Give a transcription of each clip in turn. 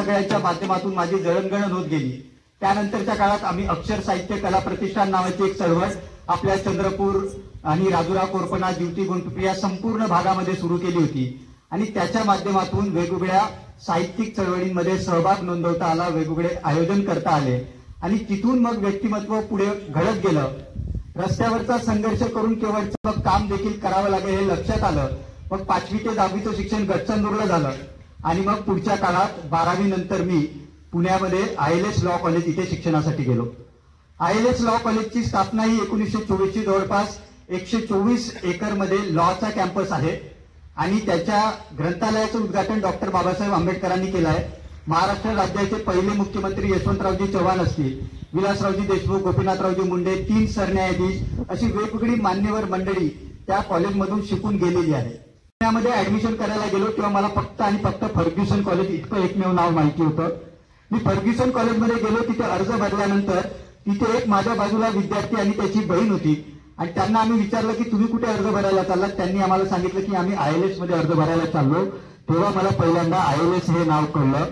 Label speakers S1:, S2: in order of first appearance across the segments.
S1: सगळ्यांच्या माध्यमातून माझी जळणघळण होत गेली। त्यानंतरच्या काळात आम्ही अक्षर साहित्य कला प्रतिष्ठान नावाची एक चळवळ आपल्या चंद्रपूर आणि राजुरा कोरपणा ज्योती गुंटुपी या संपूर्ण भागामध्ये सुरू केली होती आणि त्याच्या माध्यमातून वेगवेगळ्या साहित्यिक चळवळींमध्ये सहभाग नोंदवता आला, वेगवेगळे आयोजन करता आले आणि तिथून मग व्यक्तिमत्व पुढे घडत गेलं। रस्त्यावरचा संघर्ष करून केवळ काम देखील करावं लागेल हे लक्षात आलं। मग 5वी ते 10वीचं शिक्षण गडचंदूरला झालं आणि मग पुढच्या काळात 12वी नंतर मी पुण्यामध्ये ILS लॉ कॉलेज इथे शिक्षणासाठी गेलो। ILS लॉ कॉलेजची स्थापना ही 1924 ची जवळपास 124 एकरमध्ये लॉचा कॅम्पस आहे आणि त्याच्या ग्रंथालयाचं उद्घाटन डॉक्टर बाबासाहेब आंबेडकरांनी केलं आहे। महाराष्ट्र राज्याचे पहिले मुख्यमंत्री यशवंतरावजी चव्हाण असतील, विलासरावजी देशमुख, गोपीनाथरावजी मुंडे, 3 सरन्यायाधीश अशी वेगवेगळी मान्यवर मंडळी त्या कॉलेजमधून शिकून गेलेली आहे। पुण्यामध्ये ऍडमिशन करायला गेलो तेव्हा मला फक्त आणि फक्त फर्ग्युसन कॉलेज इतकं एकमेव नाव माहिती होतं। मी फर्ग्युसन कॉलेजमध्ये गेलो, तिथे अर्ज भरल्यानंतर तिथे एक माझ्या बाजूला विद्यार्थी आणि त्याची बहीण होती आणि त्यांना आम्ही विचारलं की तुम्ही कुठे अर्ज भरायला चाललात? त्यांनी आम्हाला सांगितलं की आम्ही ILS मध्ये अर्ज भरायला चाललो। तेव्हा मला पहिल्यांदा ILS हे नाव कळलं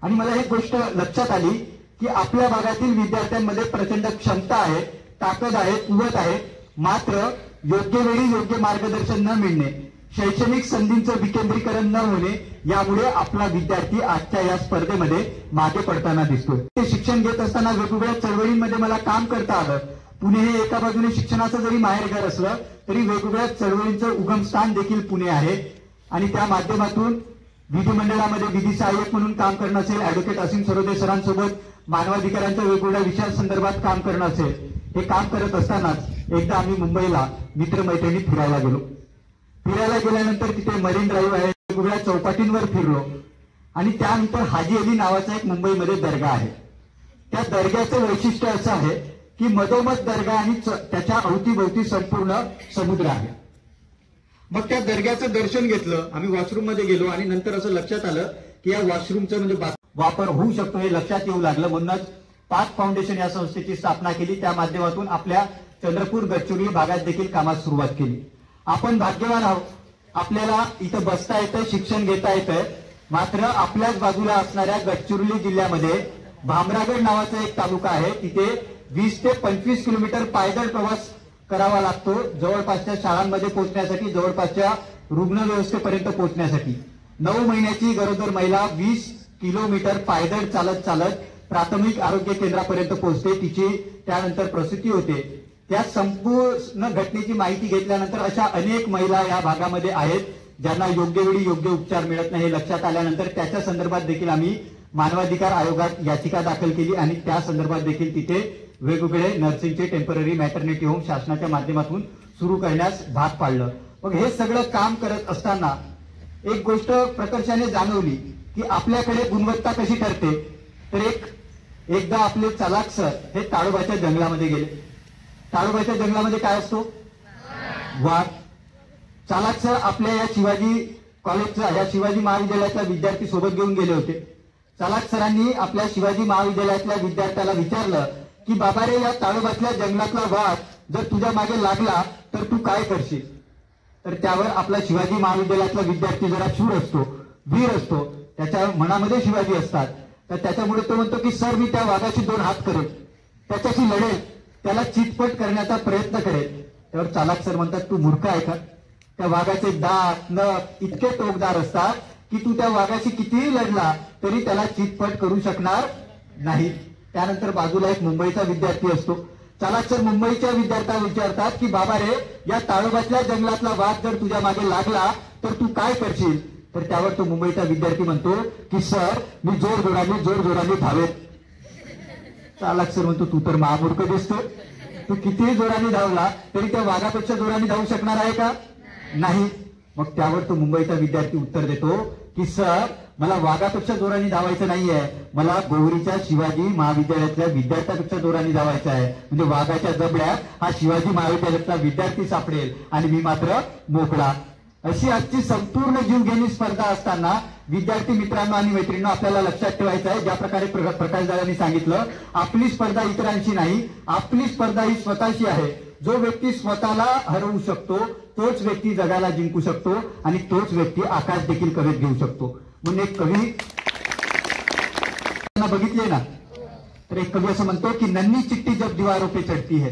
S1: आणि मला एक गोष्ट लक्षात आली की आपल्या भागातील विद्यार्थ्यांमध्ये प्रचंड क्षमता आहे, ताकद आहे, कुवत आहे, मात्र योग्य वेळी योग्य मार्गदर्शन न मिळणे, शैक्षणिक संधींचं विकेंद्रीकरण न होणे यामुळे आपला विद्यार्थी आजच्या या स्पर्धेमध्ये मागे पडताना दिसतोय। ते शिक्षण घेत असताना वेगवेगळ्या चळवळींमध्ये मला काम करता आलं। पुणे हे एका बाजूने शिक्षणाचं जरी माहेरघर असलं तरी वेगवेगळ्या चळवळींचं उगमस्थान देखील पुणे आहे आणि त्या माध्यमातून विधिमंडळामध्ये विधी सहाय्यक म्हणून काम करणं असेल, ऍडव्होकेट असीम सरोदे सरांसोबत मानवाधिकारांच्या वेगवेगळ्या विषयांसंदर्भात काम करणं असेल, हे काम करत असतानाच एकदा आम्ही मुंबईला मित्रमैत्रिणी फिरायला गेलो। फिरायला गेल्यानंतर तिथे मरीन ड्राईव्ह आहे, वेगवेगळ्या चौपाटींवर फिरलो आणि त्यानंतर हाजी अली नावाचा एक मुंबईमध्ये दर्गा आहे। त्या दर्ग्याचं वैशिष्ट्य असं आहे की मधोमध दर्गा आणि त्याच्या अवतीभोवती संपूर्ण समुद्र आहे। मग त्या दर्ग्याचं दर्शन घेतलं, आम्ही वॉशरूम मध्ये गेलो आणि नंतर असं लक्षात आलं की या वॉशरूमचं म्हणजे वापर होऊ शकतो हे लक्षात येऊ लागलं। म्हणूनच पाथ फाउंडेशन या संस्थेची स्थापना केली। त्या माध्यमातून आपल्या चंद्रपूर गडचिरोली भागात देखील कामास सुरुवात केली। आपण भाग्यवान आहोत, आपल्याला इथं बसता येतं, शिक्षण घेता येतं, मात्र आपल्याच बाजूला असणाऱ्या गडचिरोली जिल्ह्यामध्ये भामरागड नावाचा एक तालुका आहे, तिथे 20 ते 25 किलोमीटर पायदळ प्रवास करावा लागतो जवळपासच्या शाळांमध्ये पोहोचण्यासाठी, जवळपासच्या रुग्ण व्यवस्थेपर्यंत पोहोचण्यासाठी। 9 महिन्याची गरोदर महिला 20 किलोमीटर पायदळ चालत चालत प्राथमिक आरोग्य केंद्रापर्यंत पोहोचते, तिची त्यानंतर प्रसूती होते। त्या संपूर्ण घटनेची माहिती घेतल्यानंतर अशा अनेक महिला या भागामध्ये आहेत ज्यांना योग्य वेळी योग्य उपचार मिळत नाही हे लक्षात आल्यानंतर त्याच्या संदर्भात देखील आम्ही मानवाधिकार आयोगात याचिका दाखल केली आणि त्या संदर्भात देखील तिथे वेगवेगळे नर्सिंगचे टेम्पररी मॅटर्निटी होम शासनाच्या माध्यमातून सुरू करण्यास भाग पाडलं। मग हे सगळं काम करत असताना एक गोष्ट प्रकर्षाने जाणवली की आपल्याकडे गुणवत्ता कशी ठरते। तर एकदा आपले चालाक सर हे ताडोबाच्या जंगलामध्ये गेले। ताडोबाच्या जंगलामध्ये काय असतो? वाघ। चालाक सर आपल्या या शिवाजी कॉलेजच्या या शिवाजी महाविद्यालयातल्या विद्यार्थी सोबत घेऊन गेले होते। चालाक सरांनी आपल्या शिवाजी महाविद्यालयातल्या विद्यार्थ्याला विचारलं की बाबा रे, या ताडोबातल्या जंगलातला वाघ जर तुझ्या मागे लागला तर तू काय करशील? तर त्यावर आपला शिवाजी महाविद्यालयातला विद्यार्थी जरा शूर असतो, वीर असतो, त्याच्या मनामध्ये शिवाजी असतात, तर त्याच्यामुळे तो म्हणतो की सर, मी त्या वाघाशी 2 हात करेल, त्याच्याशी लढेल, त्याला चितपट करण्याचा प्रयत्न करेल। त्यावर चालाक सर म्हणतात, तू मूर्ख आहे का? त्या वाघाचे दात नख इतके टोकदार असतात की तू त्या वाघाशी कितीही लढला तरी त्याला चितपट करू शकणार नाही। त्यानंतर बाजूला एक मुंबईचा विद्यार्थी असतो। चालाक सर मुंबईच्या विद्यार्थ्याला विचारतात की बाबा रे, या ताडोबातल्या जंगलातला वाघ जर तुझ्या मागे लागला तर तू काय करशील? तर त्यावर तो मुंबईचा विद्यार्थी म्हणतो की सर, मी जोरजोराने धावेन। चालाक सर म्हणतो, तू तर महामूर्ख दिसतो, तू कितीही जोराने धावला तरी त्या वाघापेक्षा जोराने धावू शकणार आहे का? नाही। मग त्यावर तो मुंबईचा विद्यार्थी उत्तर देतो की सर, मला वाघापेक्षा जोराने धावायचं नाहीये, मला गोवरीच्या शिवाजी महाविद्यालयातल्या विद्यार्थ्यापेक्षा जोराने धावायचं आहे, म्हणजे वाघाच्या जबड्यात हा शिवाजी महाविद्यालयातला विद्यार्थी सापडेल आणि मी मात्र मोकळा। अशी आजची संपूर्ण जीवघेणी स्पर्धा असताना विद्यार्थी मित्रांनो आणि मैत्रिणींनो, आपल्याला लक्षात ठेवायचं आहे, ज्या प्रकारे प्रकाश दादांनी सांगितलं, आपली स्पर्धा इतरांशी नाही, आपली स्पर्धा ही स्वतःशी आहे। जो व्यक्ती स्वतःला हरवू शकतो तोच व्यक्ती जगाला जिंकू शकतो आणि तोच व्यक्ती आकाश देखील कवेत घेऊ शकतो। म्हणून एक कवी बघितले ना, तर एक कवी असं म्हणतो की नन्ही चिट्टी जब दीवारों पे चढ़ती है,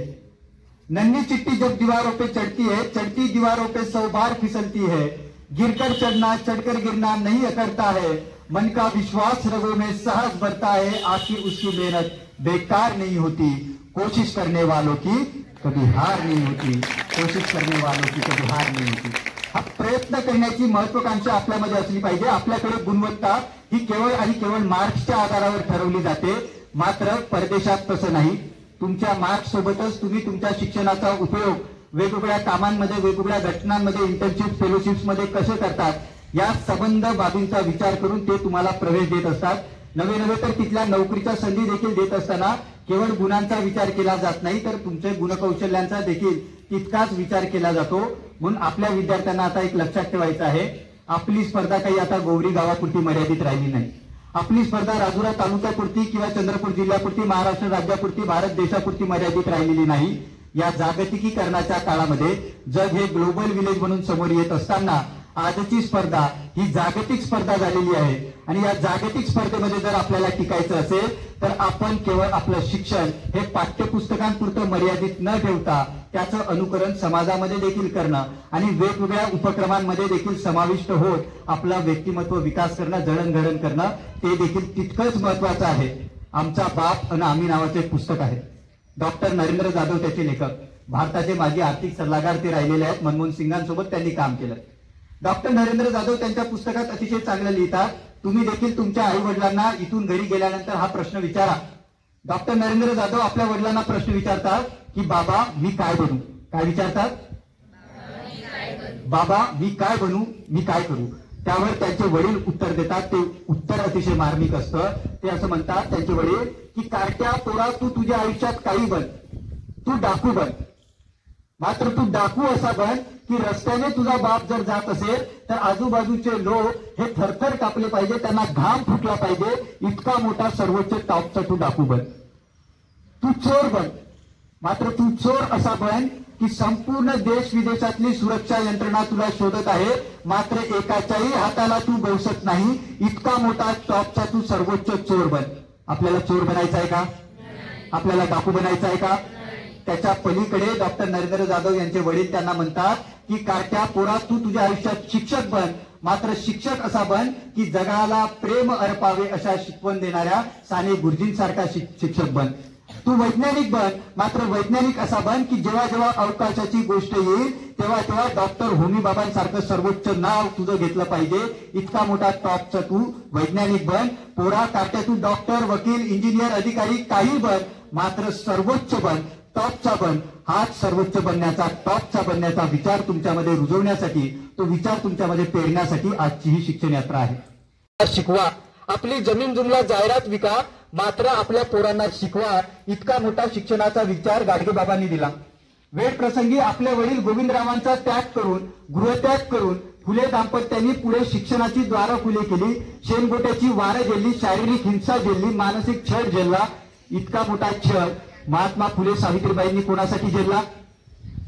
S1: नन्ही चिट्टी जब दीवारों पे चढ़ती है, चढ़ती दीवारों पे 100 बार फिसलती है, गिरकर चढ़ना चढ़कर गिरना नहीं अकड़ता है, मन का विश्वास रगों में सहज बढ़ता है, आखिर उसकी मेहनत बेकार नहीं होती, कोशिश करने वालों की कभी हार नहीं होती, कोशिश करने वालों की कभी हार नहीं होती। हा प्रयत्न करण्याची महत्वाकांक्षा आपल्यामध्ये असली पाहिजे। आपल्याकडे गुणवत्ता ही केवळ आणि केवळ मार्क्सच्या आधारावर ठरवली जाते, मात्र परदेशात तसं नाही। तुमच्या मार्क्स सोबतच तुम्ही तुमच्या शिक्षणाचा उपयोग वेगवेगळ्या कामांमध्ये, वेगवेगळ्या घटनांमध्ये, इंटर्नशिप फेलोशिप्समध्ये कसे करतात, या संबंध बाबींचा विचार करून ते तुम्हाला प्रवेश देत असतात। नवे तर तिथल्या नोकरीच्या संधी देखील देत असताना केवळ गुणांचा विचार केला जात नाही, तर तुमचे गुणकौशल्यांचा देखील तितकाच विचार केला जातो। म्हणून आपल्या विद्यार्थ्यांना आता एक लक्षात ठेवायचं आहे, आपली स्पर्धा काही आता गोवरी गावापुरती मर्यादित राहिली नाही। आपली स्पर्धा राजुरा तालुक्यापुरती किंवा चंद्रपूर जिल्ह्यापुरती, महाराष्ट्र राज्यापुरती, भारत देशापुरती मर्यादित राहिलेली नाही। या जागतिकीकरणाच्या काळामध्ये जग हे ग्लोबल विलेज म्हणून समोर येत असताना आजची स्पर्धा ही जागतिक स्पर्धा झालेली आहे। आणि या जागतिक स्पर्धेमध्ये जर आपल्याला टिकायचं असेल तर आपण केवळ आपलं शिक्षण हे पाठ्यपुस्तकांपुरतं मर्यादित न ठेवता त्याचं अनुकरण समाजामध्ये देखील करणं आणि वेगवेगळ्या उपक्रमांमध्ये देखील समाविष्ट होत आपला व्यक्तिमत्व विकास करणं, जडणघडण करणं ते देखील तितकंच महत्वाचं आहे। आमचा बाप आणि आम्ही नावाचे एक पुस्तक आहे। डॉक्टर नरेंद्र जाधव त्याचे लेखक, भारताचे माजी आर्थिक सल्लागार ते राहिलेले आहेत। मनमोहन सिंगांसोबत त्यांनी काम केलं। डॉक्टर नरेंद्र जाधव त्यांच्या पुस्तकात अतिशय चांगलं लिहितात, तुम्ही देखील तुमच्या आई वडिलांना इथून घरी गेल्यानंतर हा प्रश्न विचारा। डॉक्टर नरेंद्र जाधव आपल्या वडिलांना प्रश्न विचारतात की बाबा मी काय बनू, काय विचारतात, बाबा मी काय बनू, मी काय करू। त्यावर त्यांचे वडील उत्तर देतात, ते उत्तर अतिशय मार्मिक असतं। ते असं म्हणतात त्यांचे वडील की कार्ट्या पोरा तू तुझ्या आयुष्यात काही बन, तू डाकू बन, मात्र तू डाकू असा बन की रस्त्याने तुझा बाप जर जात असेल तर आजूबाजूचे लोक हे थरथर कापले पाहिजे, त्यांना घाम फुटला पाहिजे, इतका मोठा सर्वोच्च टॉपचा तू डाकू बन। तू चोर बन, मात्र तू चोर असा बन की संपूर्ण देश विदेशातली सुरक्षा यंत्रणा तुला शोधत आहे, मात्र एकाच्याही हाताला तू गवसत नाही, इतका मोठा टॉपचा तू सर्वोच्च चोर बन। आपल्याला चोर बनायचं आहे का? आपल्याला डाकू बनायचं आहे का? त्याच्या पलीकडे डॉक्टर नरेंद्र जाधव यांचे वडील त्यांना म्हणतात की कार्ट्या पोरा तू तुझ्या आयुष्यात शिक्षक बन, मात्र शिक्षक असा बन की जगाला प्रेम अर्पावे अशा शिकवण देणाऱ्या साने गुरुजींसारखा शिक्षक बन। तू वैज्ञानिक बन, मात्र वैज्ञानिक असा बन की जेव्हा जेव्हा अवकाशाची गोष्ट येईल तेव्हा तेव्हा डॉक्टर होमी बाबांसारखं सर्वोच्च नाव तुझं घेतलं पाहिजे, इतका मोठा टॉपचा तू वैज्ञानिक बन। पोरा कार्ट्या तू डॉक्टर, वकील, इंजिनियर, अधिकारी काही बन, मात्र सर्वोच्च बन, टॉपचा बन। हाच सर्वोच्च बनण्याचा, टॉपचा बनण्याचा विचार तुमच्यामध्ये रुजवण्यासाठी, तो विचार तुमच्यामध्ये पेरण्यासाठी आजची ही शिक्षण यात्रा आहे।
S2: शिकवा, आपली जमीन जुमला जाहिरात विका, मात्र आपल्या पोरांना शिकवा, इतका मोठा शिक्षणाचा विचार गाडगे बाबांनी दिला।
S1: वेळ प्रसंगी आपले वडील गोविंदरावांचा त्याग करून, गृहत्याग करून फुले दाम्पत्यांनी पुढे शिक्षणाची द्वारं खुली केली, शेणगोट्याची वारं झेलली, शारीरिक हिंसा झेलली, मानसिक छळ झेलला। इतका मोठा छळ महात्मा फुले सावित्रीबाईंनी कोणासाठी झेलला?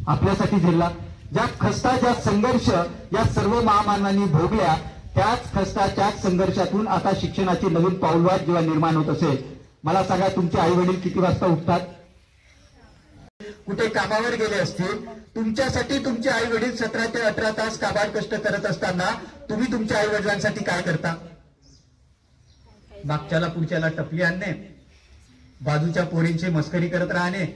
S1: आपल्यासाठी झेलला। ज्या खस्ता, ज्या संघर्ष या सर्व महामानवांनी भोगल्या, त्याच खस्ता, त्याच संघर्षातून आता शिक्षणाची नवीन पाऊलवाट जेव्हा निर्माण होत असेल, मला सांगा तुमचे आई वडील किती वाजता उठतात?
S2: कुठे कामावर गेले असतील, तुमच्यासाठी तुमचे आई वडील 17 ते 18 तास काबाड कष्ट करत असताना तुम्ही तुमच्या आई वडिलांसाठी काय करता? मागच्याला पुढच्याला टपली आणणे, बाजूच्या पोरींची मस्करी करत राहणे।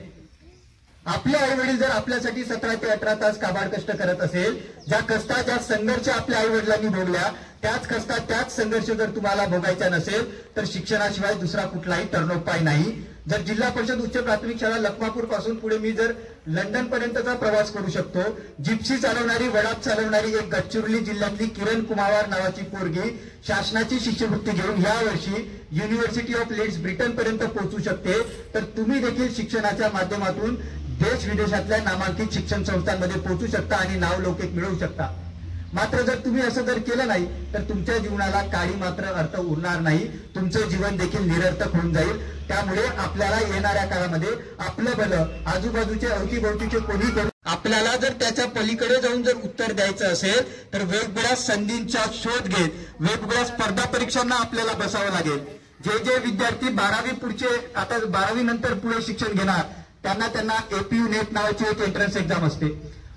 S2: आपले आई वडील जर आपल्यासाठी 17 ते 18 तास काबाड कष्ट करत असेल, ज्या कष्टा, ज्या संघर्ष आपल्या आई वडिलांनी भोगल्या, त्याच कष्टा, त्याच संघर्ष जर तुम्हाला भोगायचा नसेल तर शिक्षणाशिवाय दुसरा कुठलाही तरणोपाय नाही। जर जिल्हा परिषद उच्च प्राथमिक शाळा लखमापूर पासून पुढे मी जर लंडन पर्यंतचा प्रवास करू शकतो, जिप्सी चालवणारी, वडाप चालवणारी एक गडचिरोली जिल्ह्यातली किरण कुमार नावाची पोरगी शासनाची शिष्यवृत्ती घेऊन या वर्षी युनिव्हर्सिटी ऑफ लीड्स ब्रिटन पर्यंत पोहोचू शकते, तर तुम्ही देखील शिक्षणाच्या माध्यमातून देश विदेशातल्या नामांकित शिक्षण संस्थांमध्ये पोहोचू शकता आणि नावलौकिक मिळवू शकता। मात्र जर तुम्ही असं जर केलं नाही तर तुमच्या जीवनाला काही मात्र अर्थ उरणार नाही, तुमचं जीवन देखील निरर्थक होऊन जाईल। त्यामुळे आपल्याला येणाऱ्या काळामध्ये आपलं भलं आजूबाजूचे अवतीभोवतीचे कोणी करू, आपल्याला जर त्याच्या पलीकडे जाऊन जर उत्तर द्यायचं असेल तर वेगवेगळ्या संधींचा शोध घेत वेगवेगळ्या स्पर्धा परीक्षांना आपल्याला बसावं लागेल। जे विद्यार्थी 12वी पुढचे आता 12वी नंतर पुढे शिक्षण घेणार त्यांना एपीयू नेट नावाची एक एंट्रन्स एक्झाम असते,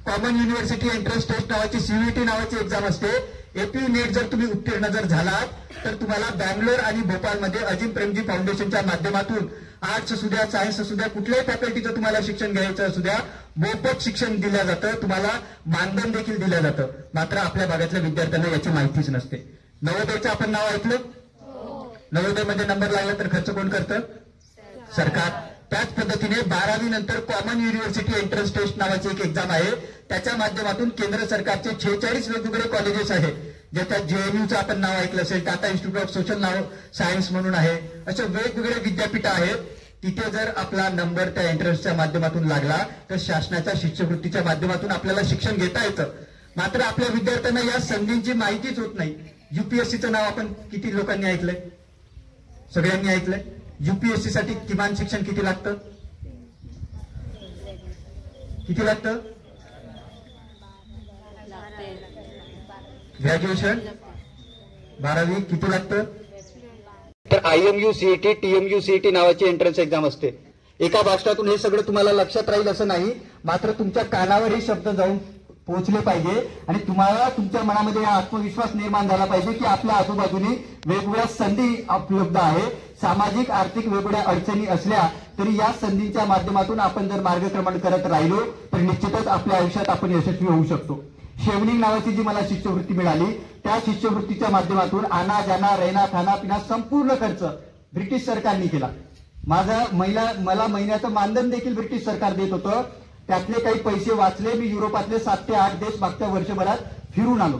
S2: कॉमन युनिव्हर्सिटी एंट्रन्स टेस्ट नावाची सीयूईटी नावाची एक्झाम असते. एपीयू नेट जर तुम्ही उत्तीर्ण जर झालात तर तुम्हाला बँगलोर आणि भोपाळमध्ये अजिम प्रेमजी फाउंडेशनच्या माध्यमातून आर्ट्स असू द्या, सायन्स असू द्या, कुठल्याही फॅकल्टीचं तुम्हाला शिक्षण घ्यायचं असू द्या, मोफत शिक्षण दिलं जातं, तुम्हाला मानधन देखील दिलं जातं. मात्र आपल्या भागातल्या विद्यार्थ्यांना याची माहितीच नसते. नवोदयचं आपण नाव ऐकलं? नवोदयमध्ये नंबर लागला तर खर्च कोण करतं? सरकार. त्याच पद्धतीने 12वी नंतर कॉमन युनिव्हर्सिटी एंट्रन्स टेस्ट नावाची एक एक्झाम आहे, त्याच्या माध्यमातून केंद्र सरकारचे 46 वेगवेगळे कॉलेजेस आहेत, ज्याच्यात जेएनयूचं आपण नाव ऐकलं असेल, Tata institute of social science म्हणून आहे, असे वेगवेगळे विद्यापीठ आहेत. तिथे जर आपला नंबर त्या एंट्रन्सच्या माध्यमातून लागला तर शासनाच्या शिष्यवृत्तीच्या माध्यमातून आपल्याला शिक्षण घेता येतं. मात्र आपल्या विद्यार्थ्यांना या संधींची माहितीच होत नाही. युपीएससीचं नाव आपण किती लोकांनी ऐकलंय? सगळ्यांनी ऐकलंय. युपीएससी साठी किमान शिक्षण किती लागतं? किती लागतं? ग्रॅज्युएशन 12वी किती लागतं?
S1: तर IMU CET TMU CET नावाची एंट्रन्स एक्झाम असते. एका भाषणातून हे सगळं तुम्हाला लक्षात राहील असं नाही, मात्र तुमच्या कानावर हे शब्द जाऊन पोहोचले पाहिजे आणि तुम्हाला तुमच्या मनामध्ये हा आत्मविश्वास निर्माण झाला पाहिजे की आपल्या आजूबाजूने वेगवेगळ्या संधी उपलब्ध आहे. सामाजिक आर्थिक वेगवेगळ्या अडचणी असल्या तरी या संधींच्या माध्यमातून आपण जर मार्गक्रमण करत राहिलो तर निश्चितच आपल्या आयुष्यात आपण यशस्वी होऊ शकतो. शेवनिंग नावाची जी मला शिष्यवृत्ती मिळाली त्या शिष्यवृत्तीच्या माध्यमातून आना जाना रहना खाना पिना संपूर्ण खर्च ब्रिटिश सरकारने केला. मला महिन्याचं मानधन देखील ब्रिटिश सरकार देत होतं. त्यातले काही पैसे वाचले. मी युरोपातले 7 ते 8 देश मागच्या वर्षभरात फिरून आलो.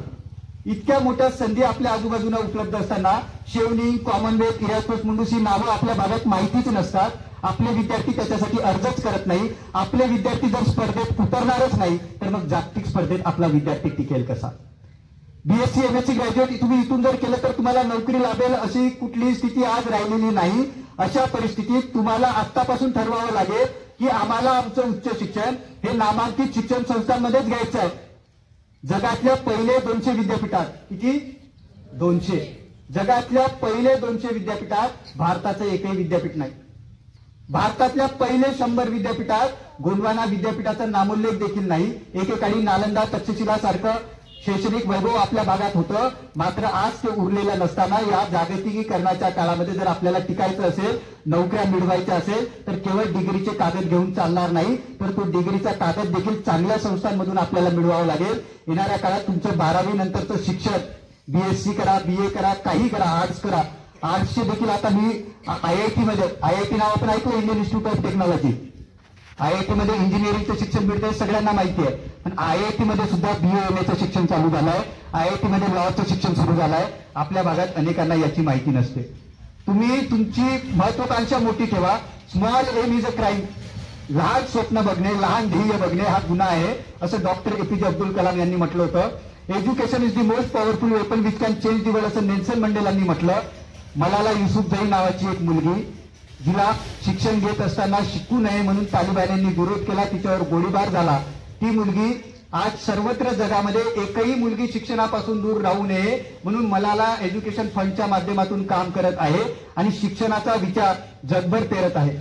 S1: इतक्या मोठ्या संधी आपल्या आजूबाजूला उपलब्ध असताना शेवनिंग, कॉमनवेल्थ, इरास्मस मुंडूस ही नावं आपल्या भागात माहितीच नसतात. आपले विद्यार्थी त्याच्यासाठी अर्जच करत नाही. आपले विद्यार्थी जर स्पर्धेत उतरणारच नाही तर मग जागतिक स्पर्धेत आपला विद्यार्थी टिकेल कसा? बीएससी एमएससी ग्रॅज्युएट तुम्ही इथून जर केलं तर तुम्हाला नोकरी लाभेल अशी कुठलीही स्थिती आज राहिलेली नाही. अशा परिस्थितीत तुम्हाला आतापासून ठरवावं लागेल की आम्हाला आमचं उच्च शिक्षण हे नामांकित शिक्षण संस्थांमध्येच घ्यायचं आहे. जगातल्या पहिले 200 विद्यापीठात, किती? 200. जगातल्या पहिले 200 विद्यापीठात भारताचं एकही विद्यापीठ नाही. भारतातल्या पहिले 100 विद्यापीठात गोंडवाना विद्यापीठाचा नामोल्लेख देखील नाही. एकेकाळी नालंदा, तक्षशिला सारखं शैक्षणिक वैभव आपल्या भागात होतं. मात्र आज ते उरलेलं नसताना या जागतिकीकरणाच्या काळामध्ये जर आपल्याला टिकायचं असेल, नोकऱ्या मिळवायच्या असेल तर केवळ डिग्रीचे कागद घेऊन चालणार नाही, तर तो डिग्रीचा कागद देखील चांगल्या संस्थांमधून आपल्याला मिळवावं लागेल. येणाऱ्या काळात तुमचं 12वी नंतरचं शिक्षण बीएससी करा, बीए करा, काही करा, आर्ट्स करा. आर्ट्सचे देखील आता मी आयआयटी नाव आपण ऐकलं, Indian institute of technology. IIT मध्ये इंजिनिअरिंगचं शिक्षण मिळतंय सगळ्यांना माहिती आहे. पण आयआयटी मध्ये सुद्धा BA-MAचं शिक्षण चालू झालंय. आयआयटी मध्ये लॉचं शिक्षण सुरू झालंय. आपल्या भागात अनेकांना याची माहिती नसते. तुम्ही तुमची महत्वाकांक्षा मोठी ठेवा. Small aim is a crime. लहान स्वप्न बघणे, लहान ध्येय बघणे हा गुन्हा आहे असं डॉक्टर APJ अब्दुल कलाम यांनी म्हटलं होतं. Education is the most powerful weapon which can change the world असं नेल्सन मंडेलांनी म्हटलं. मलाला युसुफजई नावाची एक मुलगी, जिला शिक्षण घेत असताना शिकू नये म्हणून तालिबान्यांनी विरोध केला, तिच्यावर गोळीबार झाला. ती मुलगी आज सर्वत्र जगामध्ये एकही मुलगी शिक्षणापासून दूर राहू नये म्हणून मलाला एज्युकेशन फंडच्या माध्यमातून काम करत आहे आणि शिक्षणाचा विचार जगभर पेरत आहे.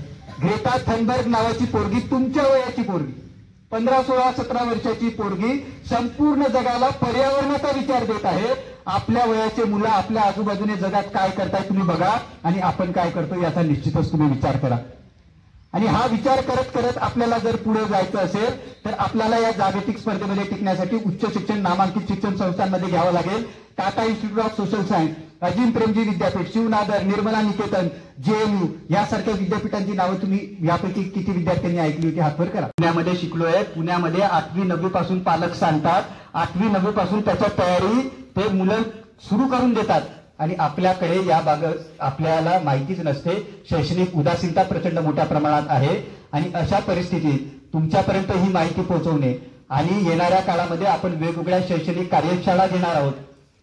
S1: ग्रेटा थनबर्ग नावाची पोरगी, तुमच्या वयाची पोरगी, 15, 16, 17 वर्षाची पोरगी संपूर्ण जगाला पर्यावरणाचा विचार देत आहे. आपल्या वयाचे मुलं आपल्या आजूबाजूने जगात काय करताय तुम्ही बघा आणि आपण काय करतो याचा निश्चितच तुम्ही विचार करा. आणि हा विचार करत करत आपल्याला जर पुढे जायचं असेल तर आपल्याला या जागतिक स्पर्धेमध्ये टिकण्यासाठी उच्च शिक्षण नामांकित शिक्षण संस्थांमध्ये घ्यावं लागेल. Tata institute of social science, Azim Premji विद्यापीठ, शिवनादर, निर्मला निकेतन, JNU यासारख्या विद्यापीठांची नावं तुम्ही यापैकी किती विद्यार्थ्यांनी ऐकली होती? हातवर करा. पुण्यामध्ये शिकलोय. पुण्यामध्ये 8वी 9वी पासून पालक सांगतात, 8वी 9वी पासून त्याच्या तयारी ते मुलं सुरू करून देतात आणि आपल्याकडे या बाबत आपल्याला माहितीच नसते. शैक्षणिक उदासीनता प्रचंड मोठ्या प्रमाणात आहे आणि अशा परिस्थितीत तुमच्यापर्यंत ही माहिती पोहोचवणे आणि येणाऱ्या काळामध्ये आपण वेगवेगळ्या शैक्षणिक कार्यशाळा घेणार आहोत.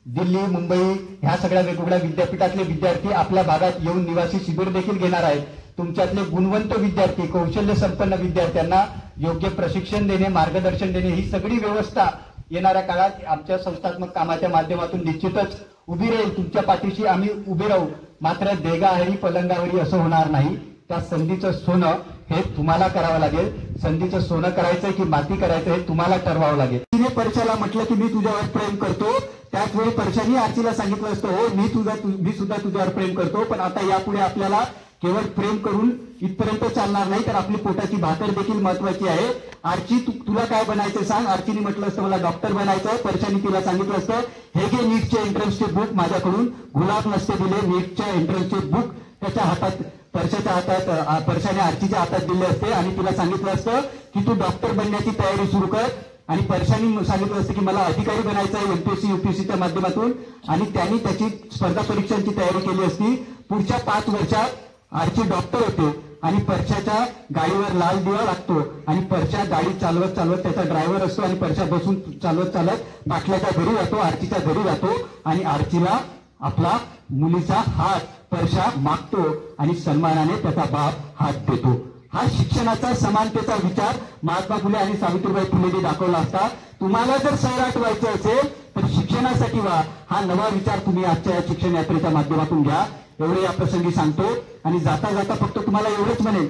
S1: दिल्ली, मुंबई ह्या सगळ्या वेगवेगळ्या विद्यापीठातले विद्यार्थी आपल्या भागात येऊन निवासी शिबिर देखील घेणार आहेत. तुमच्यातले गुणवंत विद्यार्थी, कौशल्य संपन्न विद्यार्थ्यांना योग्य प्रशिक्षण देणे, मार्गदर्शन देणे ही सगळी व्यवस्था येणाऱ्या काळात आमच्या संस्थात्मक कामाच्या माध्यमातून निश्चितच उभी राहील, तुमच्या पाठीशी आम्ही उभे राहू. मात्र देगाहरी पलंगावरी असं होणार नाही. त्या संधीचं सोनं हे तुम्हाला करावं लागेल. संधीचं सोनं करायचं की माती करायचं हे तुम्हाला ठरवावं लागेल. तिने परशाला म्हटलं की मी तुझ्यावर प्रेम करतो. त्याच वेळी परशाने आरतीला सांगितलं असतं, हो मी सुद्धा तुझ्यावर प्रेम करतो, पण आता यापुढे आपल्याला केवळ प्रेम करून इथपर्यंत चालणार नाही, तर आपली पोटाची भाकर देखील महत्वाची आहे. आरची तुला काय बनायचं सांग. आरचीने म्हटलं असतं मला डॉक्टर बनायचं. परशाने तिला सांगितलं असतं, हे घे नीटचे एंट्रन्सचे बुक माझ्याकडून. गुलाब नसते दिले नीटच्या एंट्रन्सचे बुक त्याच्या हातात, परशाच्या हातात, परशाने आरचीच्या हातात दिले असते आणि तिला सांगितलं असतं की तू डॉक्टर बनण्याची तयारी सुरू कर. आणि परशाने सांगितलं असतं की मला अधिकारी बनायचं आहे एमपीएससी यूपीएससीच्या माध्यमातून, आणि त्यांनी त्याची स्पर्धा परीक्षांची तयारी केली असती. पुढच्या 5 वर्षात आरची डॉक्टर होते आणि परशाच्या गाडीवर लाल दिवा लागतो आणि परशा गाडी चालवत चालवत त्याचा ड्रायव्हर असतो आणि परशा बसून चालवत चालत बाटल्याच्या घरी जातो, आरचीच्या घरी जातो आणि आरचीला आपला मुलीचा हात परशा मागतो आणि सन्मानाने त्याचा बाप हात देतो. हा शिक्षणाचा समानतेचा विचार महात्मा फुले आणि सावित्रीबाई फुलेंनी दाखवला असता. तुम्हाला जर सैराट व्हायचं असेल तर शिक्षणासाठी व्हा. हा नवा विचार तुम्ही आजच्या या शिक्षण यात्रेच्या माध्यमातून घ्या. एवढे या प्रसंगी सांगतो आणि जाता जाता फक्त तुम्हाला एवढंच म्हणेन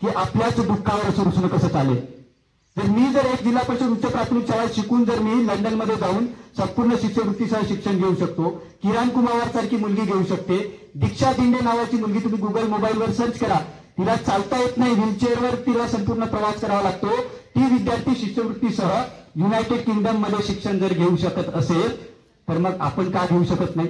S1: की आपल्याच दुःखावर असं रुसणं कसं चालेल. मी जर एक जिल्हा परिषद उच्च प्राथमिक शाळा शिकून जर मी लंडनमध्ये जाऊन संपूर्ण शिष्यवृत्तीसह शिक्षण घेऊ शकतो, किरण कुमार सारखी मुलगी घेऊ शकते, दीक्षा दिंडे नावाची मुलगी तुम्ही गुगल मोबाईलवर सर्च करा, तिला चालता येत नाही, व्हीलचेअरवर तिला संपूर्ण प्रवास करावा लागतो, ती विद्यार्थी शिष्यवृत्तीसह युनायटेड किंगडम मध्ये शिक्षण जर घेऊ शकत असेल तर मग आपण का घेऊ शकत नाही.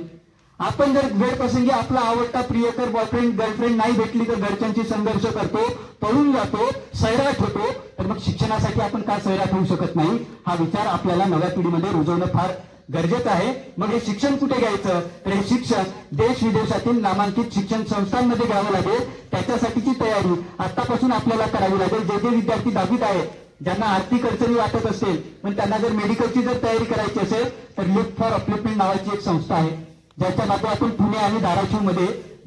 S1: आपण जर वेळप्रसंगी आपला आवडता प्रियकर बॉयफ्रेंड गर्लफ्रेंड नाही भेटली तर घरच्यांशी संघर्ष करतो, पळून जातो, सैराट होतो, तर मग शिक्षणासाठी आपण का सैराट होऊ शकत नाही. हा विचार आपल्याला नव्या पिढीमध्ये रुजवणं फार गरजेचं आहे. मग हे शिक्षण कुठे घ्यायचं, तर हे शिक्षण देश विदेशातील नामांकित शिक्षण संस्थांमध्ये घ्यावं लागेल. त्याच्यासाठीची तयारी आतापासून आपल्याला करावी लागेल. जे जे विद्यार्थी 10वीत आहेत, ज्यांना आर्थिक अडचणी वाटत असेल पण त्यांना जर मेडिकलची जर तयारी करायची असेल तर लिफ्ट फॉर अपलिफ्टमेंट नावाची एक संस्था आहे, ज्याच्या माध्यमातून पुणे आणि धाराशिव मध्ये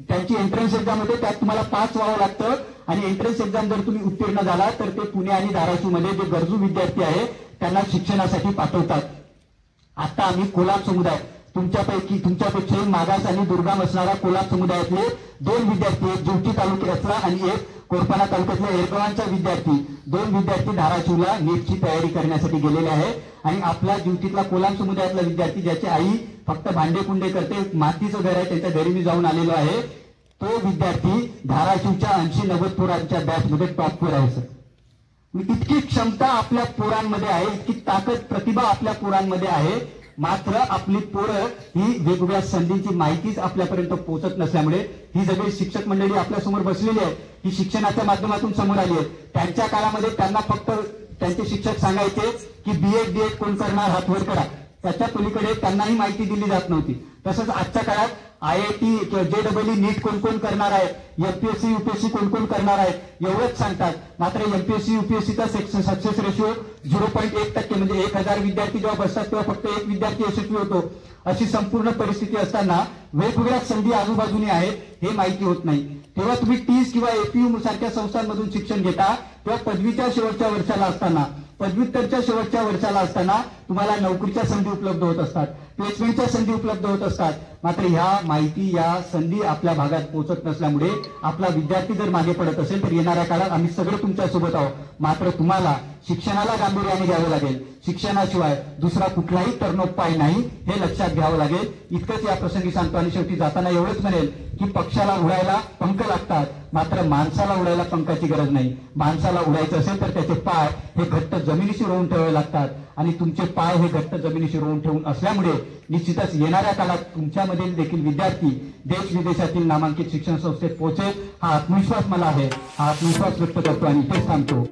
S1: त्यांची एंट्रन्स एक्झाम होते. त्यात तुम्हाला पास व्हावं लागतं आणि एंट्रन्स एक्झाम जर तुम्ही उत्तीर्ण झाला तर ते पुणे आणि धाराशिव मध्ये जे गरजू विद्यार्थी आहे त्यांना शिक्षणासाठी पाठवतात. आता आम्ही कोलाब समुदाय, तुमच्यापेक्षाही मागास आणि दुर्गम असणारा कोलाब समुदायातले 2 विद्यार्थी, एक जिवती तालुक्यातला आणि एक कोरपाणा तालुक्यातल्या एरगवांचा विद्यार्थी, 2 विद्यार्थी धाराशिवला नीटची तयारी करण्यासाठी गेलेले आहे. आणि आपला जिवतीतला कोलाब समुदायातला विद्यार्थी, ज्याची आई फक्त भांडे कुंडे करते, मातीचं घर आहे, त्यांच्या घरी मी जाऊन आलेलो आहे, तो विद्यार्थी धाराशिवच्या 80-90 पोरांच्या बॅचमध्ये टॉपवर आहे. सर, इतकी क्षमता आपल्या पोरांमध्ये आहे, इतकी ताकद प्रतिभा आपल्या पोरांमध्ये आहे. मात्र आपली पोरं ही वेगवेगळ्या संधींची माहितीच आपल्यापर्यंत पोहोचत नसल्यामुळे ही सगळी शिक्षक मंडळी आपल्या समोर बसलेली आहे, ही शिक्षणाच्या माध्यमातून समोर आली आहे. त्यांच्या काळामध्ये त्यांना फक्त त्यांचे शिक्षक सांगायचे की बीएड डीएड कोण करणार हात वर करा, त्याच्या पलीकडे त्यांनाही माहिती दिली जात नव्हती. तसंच आजच्या काळात IIT किंवा JEE नीट कोण कोण करणार आहेत, एमपीएससी यूपीएससी कोण कोण करणार आहेत एवढंच सांगतात. मात्र एमपीएससी यूपीएससीचा सक्सेस रेशिओ 0.1% म्हणजे 1000 विद्यार्थी जेव्हा बसतात तेव्हा फक्त 1 विद्यार्थी यशस्वी होतो. अशी संपूर्ण परिस्थिती असताना वेगवेगळ्या संधी आजूबाजूने आहेत हे माहिती होत नाही. तेव्हा तुम्ही टीस किंवा एपीयू सारख्या संस्थांमधून शिक्षण घेता तेव्हा पदवीच्या शेवटच्या वर्षाला असताना, पदव्युत्तरच्या शेवटच्या वर्षाला असताना तुम्हाला नोकरीच्या संधी उपलब्ध होत असतात, प्लेसमेंटच्या संधी उपलब्ध होत असतात. मात्र ह्या माहिती, या संधी आपल्या भागात पोहोचत नसल्यामुळे आपला विद्यार्थी जर मागे पडत असेल तर येणाऱ्या काळात आम्ही सगळे तुमच्यासोबत आहोत. मात्र तुम्हाला शिक्षणाला गांभीर्याने घ्यावं लागेल. शिक्षणाशिवाय दुसरा कुठलाही तरणोपाय नाही हे लक्षात घ्यावं लागेल. इतकंच या प्रसंगी सांगतो आणि शेवटी जाताना एवढंच म्हणेल की पक्षाला उडायला पंख लागतात, मात्र माणसाला उडायला पंखाची गरज नाही. माणसाला उडायचं असेल तर त्याचे पाय हे घट्ट जमिनीशी रोवून ठेवावे लागतात आणि तुमचे पाय हे घट्ट जमिनीशी रोवून ठेवून असल्यामुळे निश्चितच येणाऱ्या काळात तुमच्यामधील देखील विद्यार्थी देश विदेशातील नामांकित शिक्षण संस्थेत पोहोचेल हा आत्मविश्वास मला आहे. हा आत्मविश्वास व्यक्त करतो आणि इथेच थांबतो.